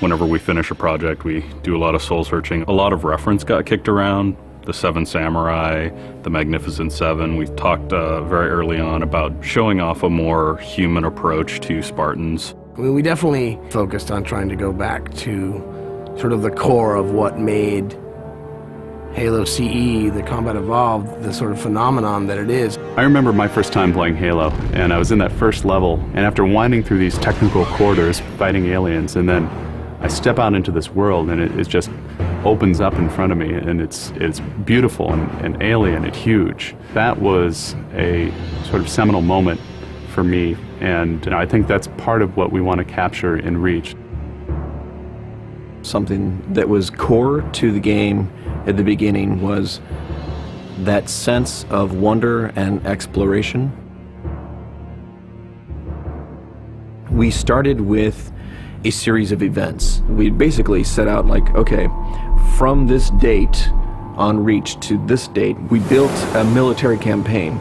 Whenever we finish a project, we do a lot of soul searching. A lot of reference got kicked around. The Seven Samurai, the Magnificent Seven. We talked very early on about showing off a more human approach to Spartans. We definitely focused on trying to go back to sort of the core of what made Halo CE, the Combat Evolved, the sort of phenomenon that it is. I remember my first time playing Halo, and I was in that first level, and after winding through these technical corridors, fighting aliens, and then I step out into this world, and it just opens up in front of me, and it's beautiful and alien and huge. That was a sort of seminal moment for me, and I think that's part of what we want to capture in Reach. Something that was core to the game at the beginning was that sense of wonder and exploration. We started with a series of events. We basically set out like, okay, from this date on Reach to this date, we built a military campaign.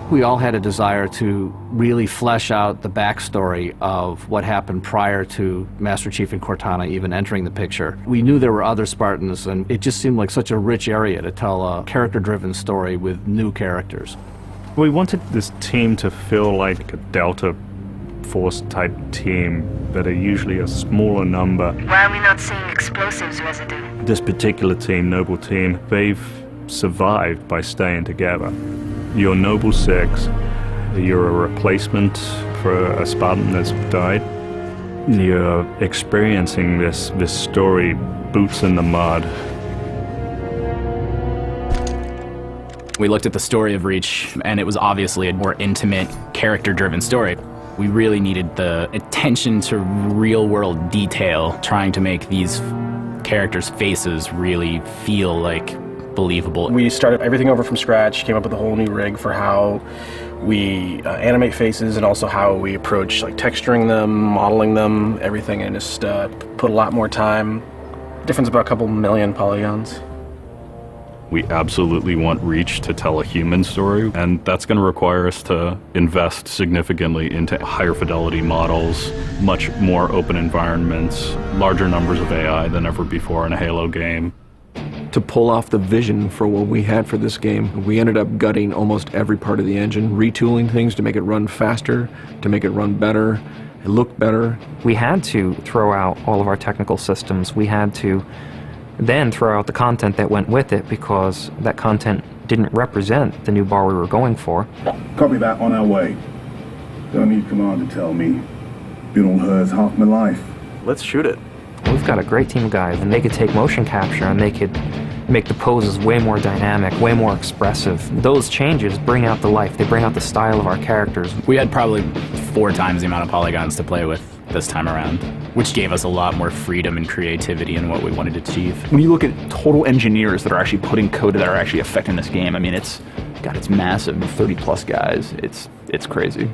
We all had a desire to really flesh out the backstory of what happened prior to Master Chief and Cortana even entering the picture. We knew there were other Spartans, and it just seemed like such a rich area to tell a character-driven story with new characters. We wanted this team to feel like a Delta Force type team that are usually a smaller number. Why are we not seeing explosives residue? This particular team, Noble Team, they've survived by staying together. You're Noble 6, you're a replacement for a Spartan that's died. You're experiencing this story, boots in the mud. We looked at the story of Reach, and it was obviously a more intimate, character-driven story. We really needed the attention to real-world detail, trying to make these characters' faces really feel like believable. We started everything over from scratch, came up with a whole new rig for how we animate faces and also how we approach like texturing them, modeling them, everything, and just put a lot more time. Difference about a couple million polygons. We absolutely want Reach to tell a human story, and that's going to require us to invest significantly into higher fidelity models, much more open environments, larger numbers of AI than ever before in a Halo game. To pull off the vision for what we had for this game, we ended up gutting almost every part of the engine, retooling things to make it run faster, to make it run better, and look better. We had to throw out all of our technical systems. We had to then throw out the content that went with it because that content didn't represent the new bar we were going for. Copy that, on our way. Don't need command to tell me. Been on hers half my life. Let's shoot it. We've got a great team of guys, and they could take motion capture and they could make the poses way more dynamic, way more expressive. Those changes bring out the life, they bring out the style of our characters. We had probably 4 times the amount of polygons to play with this time around, which gave us a lot more freedom and creativity in what we wanted to achieve. When you look at total engineers that are actually putting code that are actually affecting this game, I mean, it's massive, 30 plus guys. It's crazy.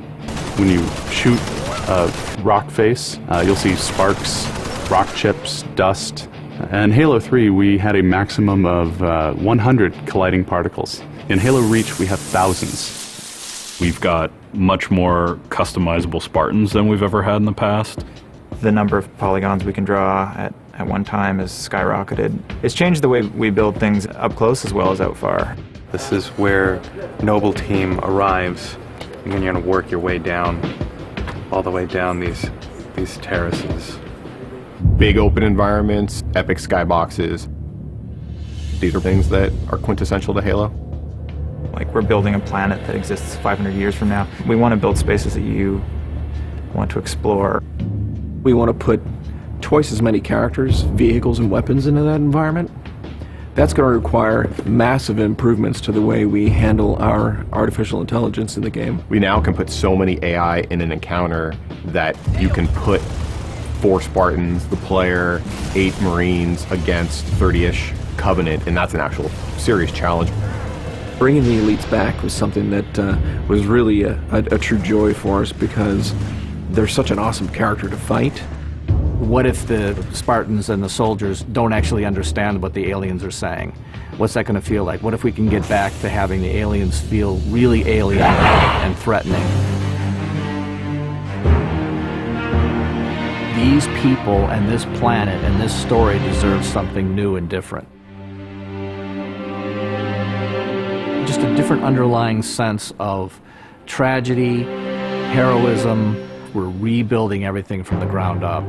When you shoot a rock face, you'll see sparks, rock chips, dust. In Halo 3, we had a maximum of 100 colliding particles. In Halo Reach, we have thousands. We've got much more customizable Spartans than we've ever had in the past. The number of polygons we can draw at one time has skyrocketed. It's changed the way we build things up close as well as out far. This is where Noble Team arrives, and then you're going to work your way down, all the way down these terraces. Big open environments, epic skyboxes. These are things that are quintessential to Halo. Like, we're building a planet that exists 500 years from now. We want to build spaces that you want to explore. We want to put twice as many characters, vehicles, and weapons into that environment. That's going to require massive improvements to the way we handle our artificial intelligence in the game. We now can put so many AI in an encounter that you can put 4 Spartans, the player, 8 Marines against 30-ish Covenant, and that's an actual serious challenge. Bringing the elites back was something that was really a true joy for us because they're such an awesome character to fight. What if the Spartans and the soldiers don't actually understand what the aliens are saying? What's that going to feel like? What if we can get back to having the aliens feel really alien and threatening? these people and this planet and this story deserve something new and different. Just a different underlying sense of tragedy, heroism. We're rebuilding everything from the ground up.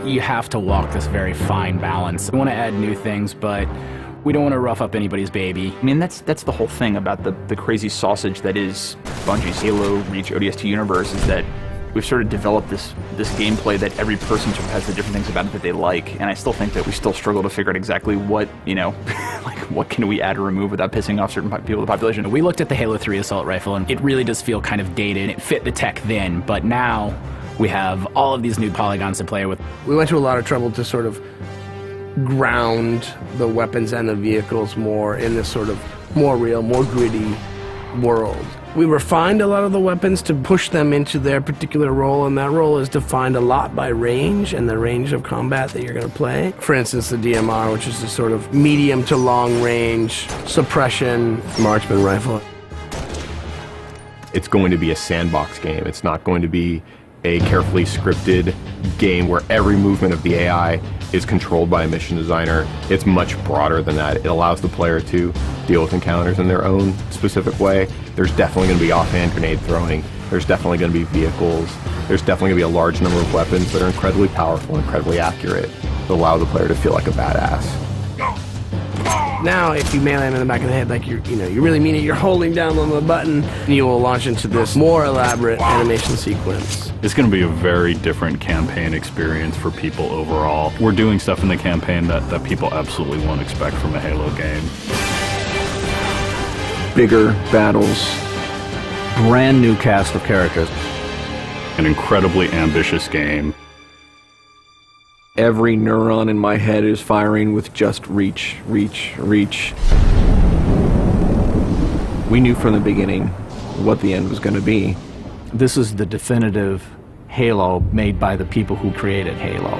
You have to walk this very fine balance. We want to add new things, but we don't want to rough up anybody's baby. I mean, that's the whole thing about the crazy sausage that is Bungie's Halo Reach ODST universe, is that we've sort of developed this gameplay that every person sort of has the different things about it that they like, and I still think that we still struggle to figure out exactly what, like what can we add or remove without pissing off certain people in the population. We looked at the Halo 3 assault rifle, and it really does feel kind of dated. It fit the tech then, but now we have all of these new polygons to play with. We went to a lot of trouble to sort of ground the weapons and the vehicles more in this sort of more real, more gritty world. We refined a lot of the weapons to push them into their particular role, and that role is defined a lot by range and the range of combat that you're going to play. For instance, the DMR, which is a sort of medium to long range suppression marksman rifle. It's going to be a sandbox game. It's not going to be a carefully scripted game where every movement of the AI is controlled by a mission designer. It's much broader than that. It allows the player to deal with encounters in their own specific way. There's definitely going to be offhand grenade throwing. There's definitely going to be vehicles. There's definitely going to be a large number of weapons that are incredibly powerful, incredibly accurate, that allow the player to feel like a badass. Now, if you melee him in the back of the head like you really mean it, you're holding down on the button, and you will launch into this more elaborate animation sequence. It's going to be a very different campaign experience for people overall. We're doing stuff in the campaign that people absolutely won't expect from a Halo game. Bigger battles. Brand new cast of characters. An incredibly ambitious game. Every neuron in my head is firing with just reach, reach, reach. We knew from the beginning what the end was going to be. This is the definitive Halo made by the people who created Halo.